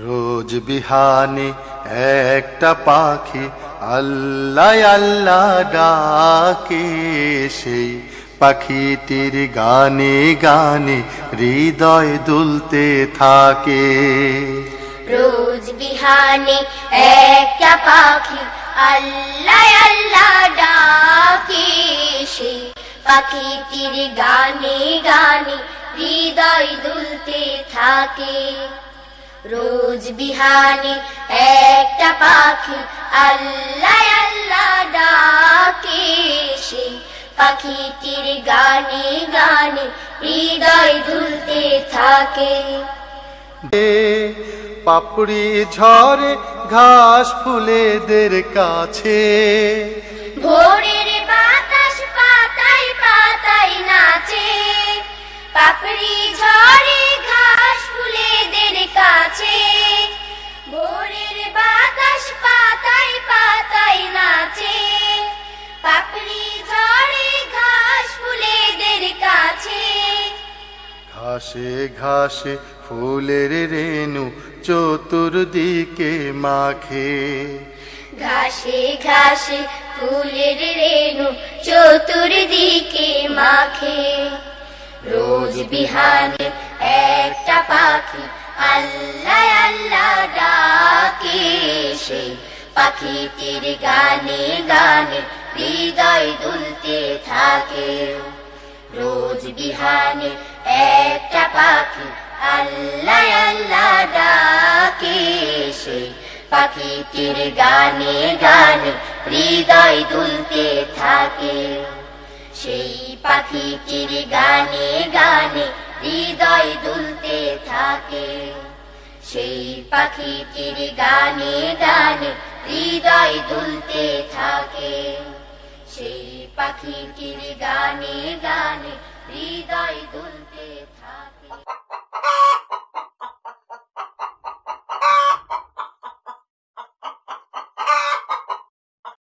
রোজ বিহানে একটা পাখি আল্লাহ আল্লাহ ডাকে, সেই পাখিটির গানে গানে হৃদয় দুলতে থাকে। রোজ বিহানে একটা পাখি আল্লাহ আল্লাহ ডাকে, সেই পাখিটির গানে গানে হৃদয় দুলতে থাকে। রোজ বিহানে একটা পাখি আল্লাহ আল্লাহ ডাকে, সেই পাখিটির গানে গানে হৃদয় দুলতে থাকে। পাপড়ি ঝরে ঘাস ফুলেদের কাছে, ভোরের বাতাস পাতায় পাতায় নাচে। পাপড়ি ঝরে ঘাস ফুলেদের কাছে, ভোরের বাতাস পাতায় পাতায় নাচে। পাপড়ি ঝরে ঘাস ফুলেদের কাছে, ঘাসে ঘাসে ফুলের রেণু চতুর্দিকে মাখে। ঘাসে ঘাসে ফুলের রেণু চতুর্দিকে মাখে। রোজ বিহানে একটা পাখি আল্লাহ আল্লাহ ডাকে, সেই পাখিটির গানে গানে হৃদয় দুলতে থাকে। রোজ বিহানে একটা পাখি আল্লাহ আল্লাহ ডাকে, সেই পাখিটির গানে গানে হৃদয় দুলতে থাকে। সেই পাখিটির গানে গানে হৃদয় দুলতে থাকে। সেই পাখিটির গানে গানে হৃদয় দুলতে থাকে। সেই পাখিটির গানে গানে হৃদয় দুলতে থাকে।